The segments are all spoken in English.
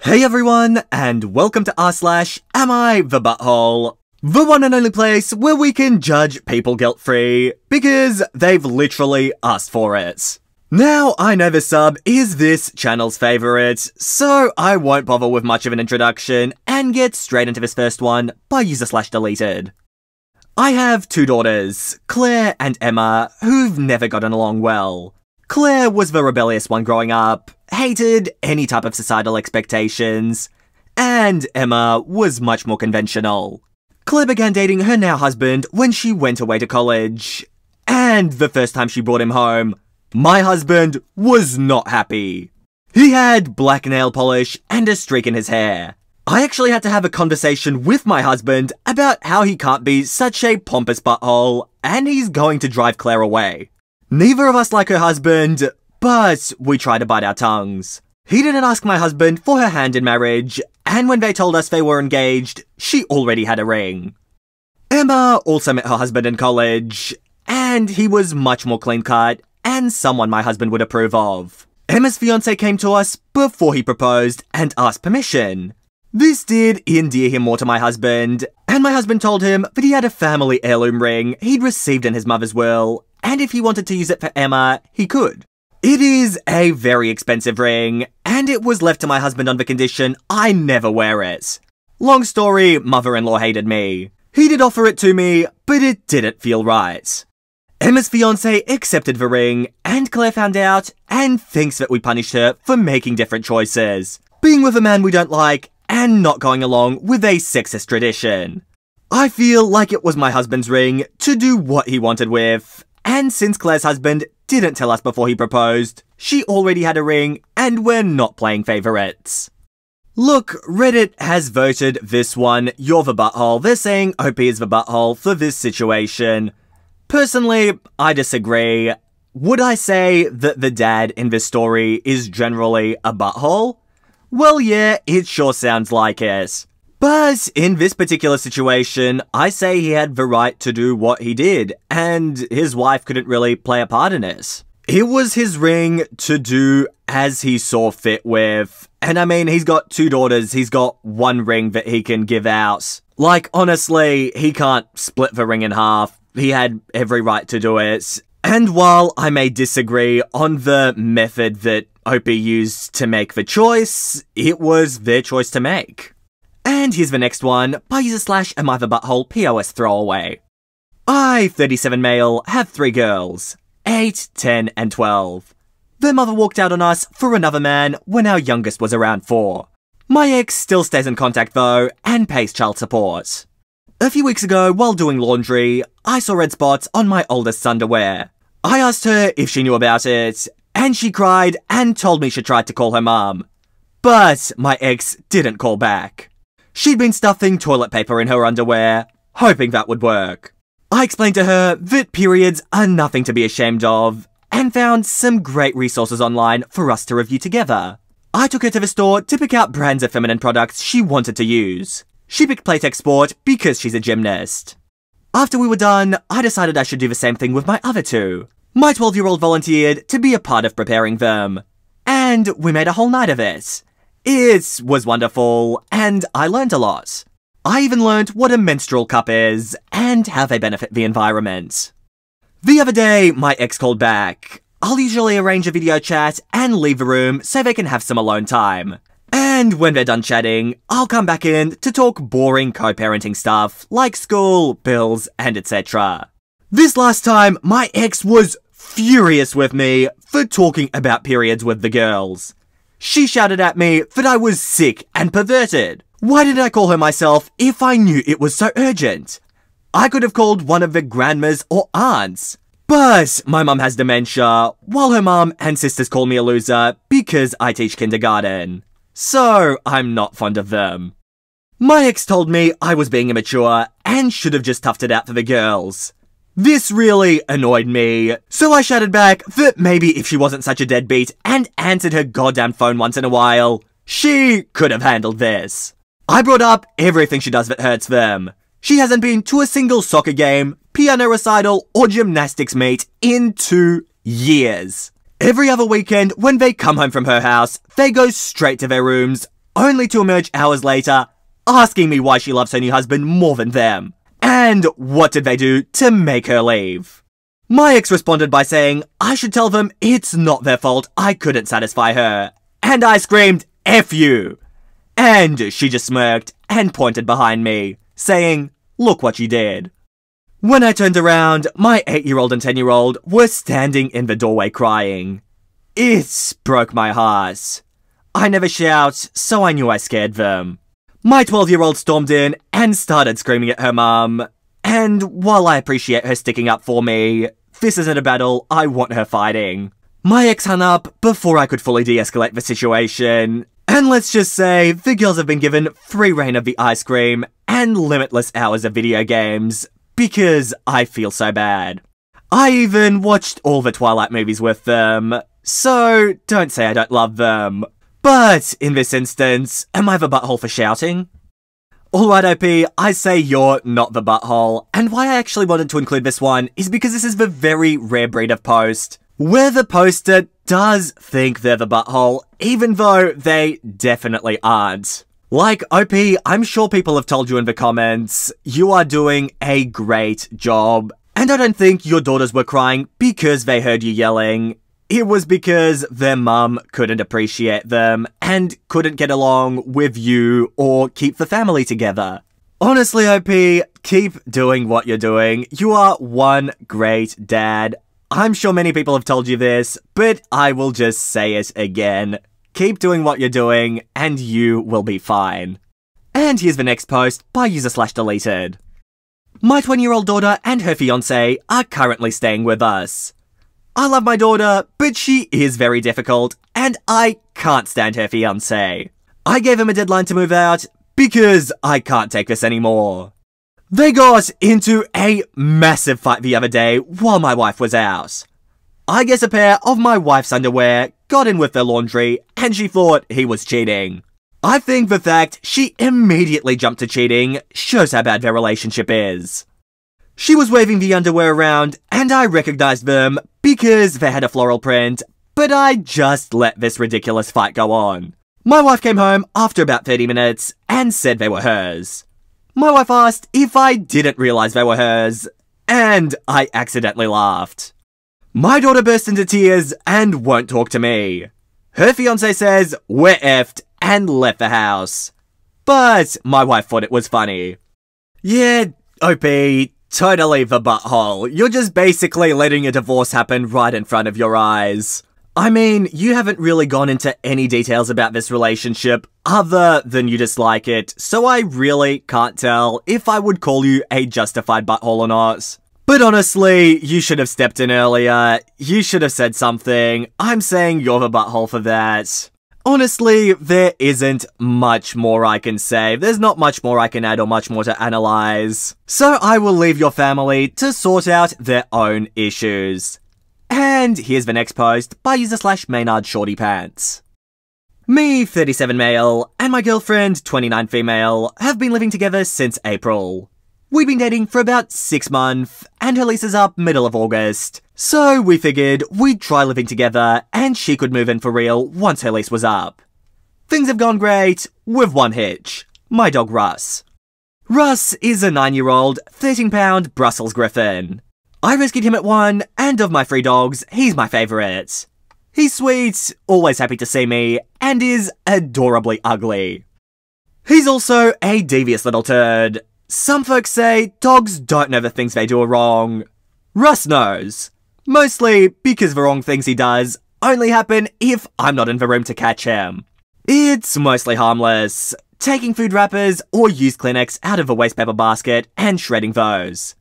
Hey everyone, and welcome to r/AmITheButthole, the one and only place where we can judge people guilt-free, because they've literally asked for it. Now, I know the sub is this channel's favourite, so I won't bother with much of an introduction and get straight into this first one by user/deleted. I have two daughters, Claire and Emma, who've never gotten along well. Claire was the rebellious one growing up, hated any type of societal expectations, and Emma was much more conventional. Claire began dating her now husband when she went away to college, and the first time she brought him home, my husband was not happy. He had black nail polish and a streak in his hair. I actually had to have a conversation with my husband about how he can't be such a pompous butthole, and he's going to drive Claire away. Neither of us like her husband, but we try to bite our tongues. He didn't ask my husband for her hand in marriage, and when they told us they were engaged, she already had a ring. Emma also met her husband in college, and he was much more clean-cut and someone my husband would approve of. Emma's fiancé came to us before he proposed and asked permission. This did endear him more to my husband, and my husband told him that he had a family heirloom ring he'd received in his mother's will, and if he wanted to use it for Emma, he could. It is a very expensive ring, and it was left to my husband on the condition I never wear it. Long story, mother-in-law hated me. He did offer it to me, but it didn't feel right. Emma's fiancé accepted the ring, and Claire found out, and thinks that we punished her for making different choices, being with a man we don't like, and not going along with a sexist tradition. I feel like it was my husband's ring to do what he wanted with, and since Claire's husband didn't tell us before he proposed, she already had a ring, and we're not playing favourites. Look, Reddit has voted this one, you're the butthole. They're saying OP is the butthole for this situation. Personally, I disagree. Would I say that the dad in this story is generally a butthole? Well, yeah, it sure sounds like it. But in this particular situation, I say he had the right to do what he did, and his wife couldn't really play a part in it. It was his ring to do as he saw fit with, and I mean, he's got two daughters, he's got one ring that he can give out. Like, honestly, he can't split the ring in half. He had every right to do it. And while I may disagree on the method that OP used to make the choice, it was their choice to make. And here's the next one, by user/AmITheButthole POS throwaway. I, 37 male, have 3 girls, 8, 10, and 12. Their mother walked out on us for another man when our youngest was around 4. My ex still stays in contact though, and pays child support. A few weeks ago, while doing laundry, I saw red spots on my oldest's underwear. I asked her if she knew about it, and she cried and told me she tried to call her mum. But my ex didn't call back. She'd been stuffing toilet paper in her underwear, hoping that would work. I explained to her that periods are nothing to be ashamed of, and found some great resources online for us to review together. I took her to the store to pick out brands of feminine products she wanted to use. She picked Playtex Sport because she's a gymnast. After we were done, I decided I should do the same thing with my other 2. My 12-year-old volunteered to be a part of preparing them, and we made a whole night of it. It was wonderful, and I learned a lot. I even learned what a menstrual cup is, and how they benefit the environment. The other day, my ex called back. I'll usually arrange a video chat and leave the room so they can have some alone time. And when they're done chatting, I'll come back in to talk boring co-parenting stuff, like school, bills, and etc. This last time, my ex was furious with me for talking about periods with the girls. She shouted at me that I was sick and perverted. Why did I call her myself if I knew it was so urgent? I could have called one of the grandmas or aunts. But my mum has dementia, while her mum and sisters call me a loser because I teach kindergarten. So I'm not fond of them. My ex told me I was being immature and should have just toughed it out for the girls. This really annoyed me, so I shouted back that maybe if she wasn't such a deadbeat and answered her goddamn phone once in a while, she could have handled this. I brought up everything she does that hurts them. She hasn't been to a single soccer game, piano recital, or gymnastics meet in 2 years. Every other weekend, when they come home from her house, they go straight to their rooms, only to emerge hours later, asking me why she loves her new husband more than them. And what did they do to make her leave? My ex responded by saying I should tell them it's not their fault I couldn't satisfy her. And I screamed, F you! And she just smirked and pointed behind me, saying, look what you did. When I turned around, my 8-year-old and 10-year-old were standing in the doorway crying. It broke my heart. I never shout, so I knew I scared them. My 12-year-old stormed in and started screaming at her mum. And while I appreciate her sticking up for me, this isn't a battle I want her fighting. My ex hung up before I could fully de-escalate the situation. And let's just say, the girls have been given free reign of the ice cream and limitless hours of video games, because I feel so bad. I even watched all the Twilight movies with them, so don't say I don't love them. But in this instance, am I the butthole for shouting? Alright OP, I say you're not the butthole, and why I actually wanted to include this one is because this is the very rare breed of post where the poster does think they're the butthole, even though they definitely aren't. Like, OP, I'm sure people have told you in the comments, you are doing a great job. And I don't think your daughters were crying because they heard you yelling. It was because their mum couldn't appreciate them and couldn't get along with you or keep the family together. Honestly, OP, keep doing what you're doing. You are one great dad. I'm sure many people have told you this, but I will just say it again. Keep doing what you're doing, and you will be fine. And here's the next post by user/deleted. My 20-year-old daughter and her fiancé are currently staying with us. I love my daughter, but she is very difficult, and I can't stand her fiancé. I gave him a deadline to move out, because I can't take this anymore. They got into a massive fight the other day while my wife was out. I guess a pair of my wife's underwear got in with their laundry, and she thought he was cheating. I think the fact she immediately jumped to cheating shows how bad their relationship is. She was waving the underwear around, and I recognized them because they had a floral print, but I just let this ridiculous fight go on. My wife came home after about 30 minutes and said they were hers. My wife asked if I didn't realize they were hers, and I accidentally laughed. My daughter burst into tears and won't talk to me. Her fiancé says we're effed and left the house. But my wife thought it was funny. Yeah, OP, totally the butthole. You're just basically letting a divorce happen right in front of your eyes. I mean, you haven't really gone into any details about this relationship other than you dislike it, so I really can't tell if I would call you a justified butthole or not. But honestly, you should have stepped in earlier. You should have said something. I'm saying you're the butthole for that. Honestly, there isn't much more I can say. There's not much more I can add or much more to analyze. So I will leave your family to sort out their own issues. And here's the next post by user/MaynardShortyPants. Me, 37 male, and my girlfriend, 29 female, have been living together since April. We've been dating for about 6 months, and her lease is up middle of August. So we figured we'd try living together, and she could move in for real once her lease was up. Things have gone great, with one hitch. My dog Russ. Russ is a 9-year-old, 13-pound Brussels Griffon. I rescued him at 1, and of my 3 dogs, he's my favourite. He's sweet, always happy to see me, and is adorably ugly. He's also a devious little turd. Some folks say dogs don't know the things they do are wrong. Russ knows. Mostly because the wrong things he does only happen if I'm not in the room to catch him. It's mostly harmless, taking food wrappers or used Kleenex out of a waste paper basket and shredding those.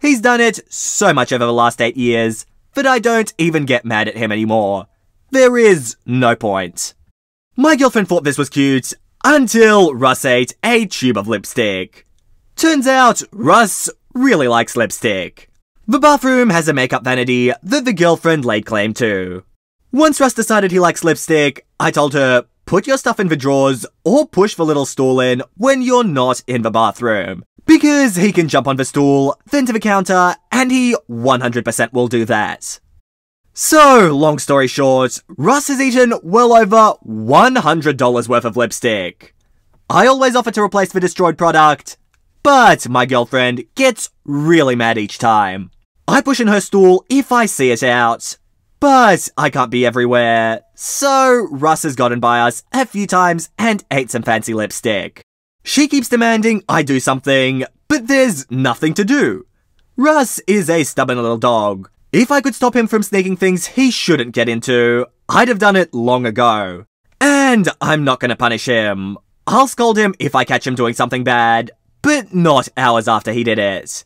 He's done it so much over the last 8 years that I don't even get mad at him anymore. There is no point. My girlfriend thought this was cute until Russ ate a tube of lipstick. Turns out, Russ really likes lipstick. The bathroom has a makeup vanity that the girlfriend laid claim to. Once Russ decided he likes lipstick, I told her, put your stuff in the drawers or push the little stool in when you're not in the bathroom. Because he can jump on the stool, then to the counter, and he 100% will do that. So, long story short, Russ has eaten well over $100 worth of lipstick. I always offer to replace the destroyed product, but my girlfriend gets really mad each time. I push in her stool if I see it out, but I can't be everywhere, so Russ has gotten by us a few times and ate some fancy lipstick. She keeps demanding I do something, but there's nothing to do. Russ is a stubborn little dog. If I could stop him from sneaking things he shouldn't get into, I'd have done it long ago. And I'm not gonna punish him. I'll scold him if I catch him doing something bad, but not hours after he did it.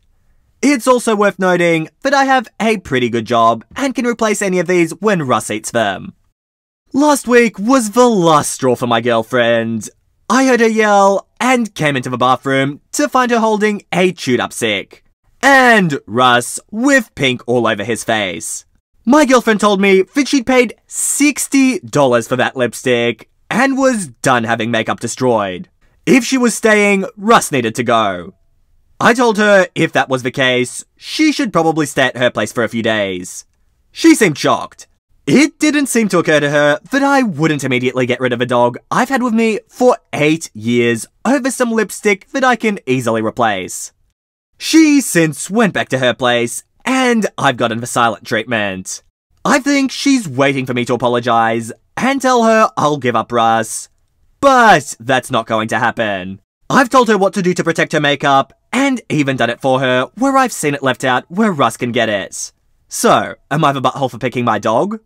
It's also worth noting that I have a pretty good job and can replace any of these when Russ eats them. Last week was the last straw for my girlfriend. I heard her yell and came into the bathroom to find her holding a chewed up sick. And Russ with pink all over his face. My girlfriend told me that she'd paid $60 for that lipstick and was done having makeup destroyed. If she was staying, Russ needed to go. I told her if that was the case, she should probably stay at her place for a few days. She seemed shocked. It didn't seem to occur to her that I wouldn't immediately get rid of a dog I've had with me for 8 years over some lipstick that I can easily replace. She since went back to her place, and I've gotten the silent treatment. I think she's waiting for me to apologize and tell her I'll give up Russ. But that's not going to happen. I've told her what to do to protect her makeup, and even done it for her where I've seen it left out where Russ can get it. So, am I the butthole for picking my dog?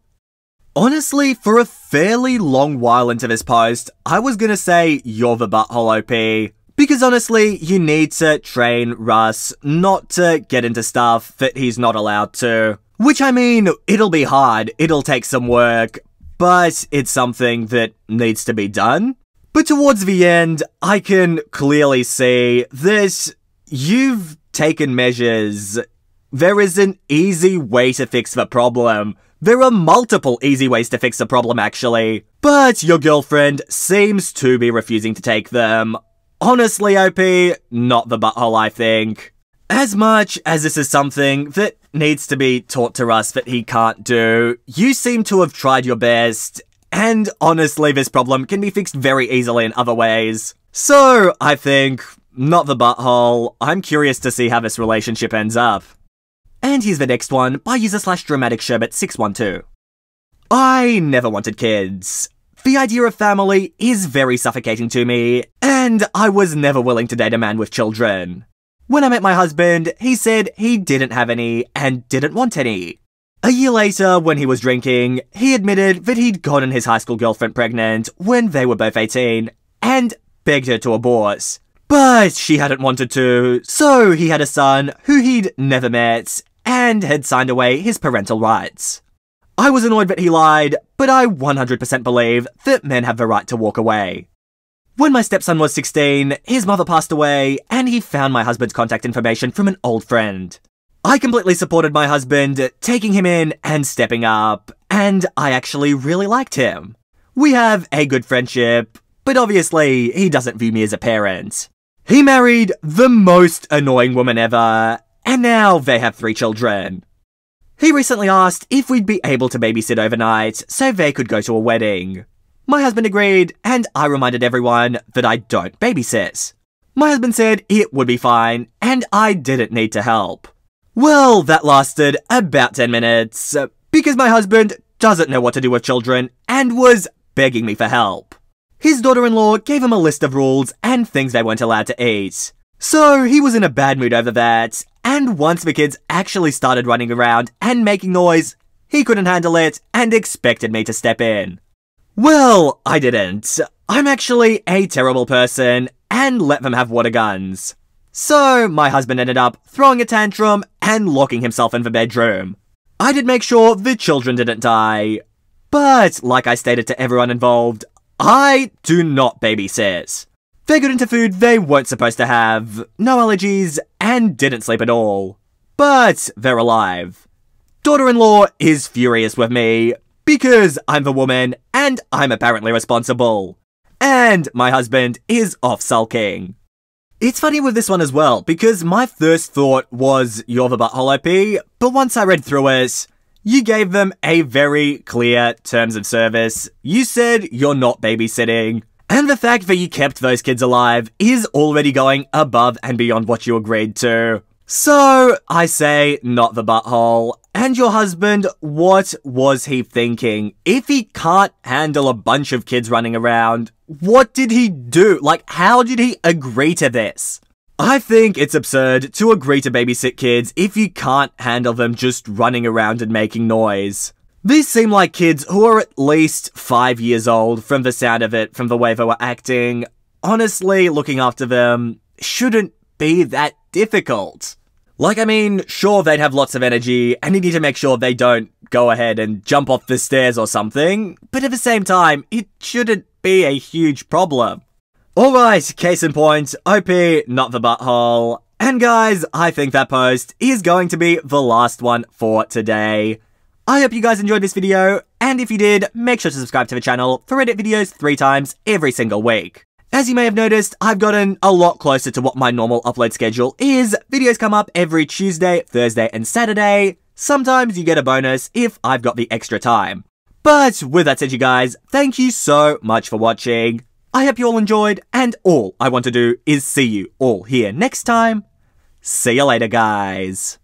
Honestly, for a fairly long while into this post, I was gonna say you're the butthole OP. Because honestly, you need to train Russ not to get into stuff that he's not allowed to. Which I mean, it'll be hard, it'll take some work, but it's something that needs to be done. But towards the end, I can clearly see that you've taken measures. There is an easy way to fix the problem. There are multiple easy ways to fix the problem actually, but your girlfriend seems to be refusing to take them. Honestly, OP, not the butthole, I think. As much as this is something that needs to be taught to Russ that he can't do, you seem to have tried your best, and honestly, this problem can be fixed very easily in other ways. So, I think, not the butthole. I'm curious to see how this relationship ends up. And here's the next one by user/DramaticSherbet612. I never wanted kids. The idea of family is very suffocating to me, and I was never willing to date a man with children. When I met my husband, he said he didn't have any and didn't want any. A year later, when he was drinking, he admitted that he'd gotten his high school girlfriend pregnant when they were both 18, and begged her to abort. But she hadn't wanted to, so he had a son who he'd never met, and had signed away his parental rights. I was annoyed that he lied, but I 100% believe that men have the right to walk away. When my stepson was 16, his mother passed away, and he found my husband's contact information from an old friend. I completely supported my husband, taking him in and stepping up, and I actually really liked him. We have a good friendship, but obviously he doesn't view me as a parent. He married the most annoying woman ever, and now they have 3 children. He recently asked if we'd be able to babysit overnight so they could go to a wedding. My husband agreed, and I reminded everyone that I don't babysit. My husband said it would be fine, and I didn't need to help. Well, that lasted about 10 minutes, because my husband doesn't know what to do with children and was begging me for help. His daughter-in-law gave him a list of rules and things they weren't allowed to eat. So he was in a bad mood over that, and once the kids actually started running around and making noise, he couldn't handle it and expected me to step in. Well, I didn't. I'm actually a terrible person and let them have water guns. So my husband ended up throwing a tantrum and locking himself in the bedroom. I did make sure the children didn't die. But like I stated to everyone involved, I do not babysit. They got into food they weren't supposed to have, no allergies, and didn't sleep at all. But they're alive. Daughter-in-law is furious with me, because I'm the woman, and I'm apparently responsible. And my husband is off sulking. It's funny with this one as well, because my first thought was, you're the butthole OP, but once I read through it, You gave them a very clear terms of service. You said you're not babysitting. And the fact that you kept those kids alive is already going above and beyond what you agreed to. So, I say, not the butthole. And your husband, what was he thinking? If he can't handle a bunch of kids running around, what did he do? Like, how did he agree to this? I think it's absurd to agree to babysit kids if you can't handle them just running around and making noise. These seem like kids who are at least 5 years old from the sound of it, from the way they were acting. Honestly, looking after them shouldn't be that difficult. Like, I mean, sure, they'd have lots of energy, and you need to make sure they don't go ahead and jump off the stairs or something, but at the same time, it shouldn't be a huge problem. Alright, case in point, OP, not the butthole. And guys, I think that post is going to be the last one for today. I hope you guys enjoyed this video, and if you did, make sure to subscribe to the channel for Reddit videos 3 times every single week. As you may have noticed, I've gotten a lot closer to what my normal upload schedule is. Videos come up every Tuesday, Thursday, and Saturday. Sometimes you get a bonus if I've got the extra time. But with that said, you guys, thank you so much for watching. I hope you all enjoyed, and all I want to do is see you all here next time. See you later, guys.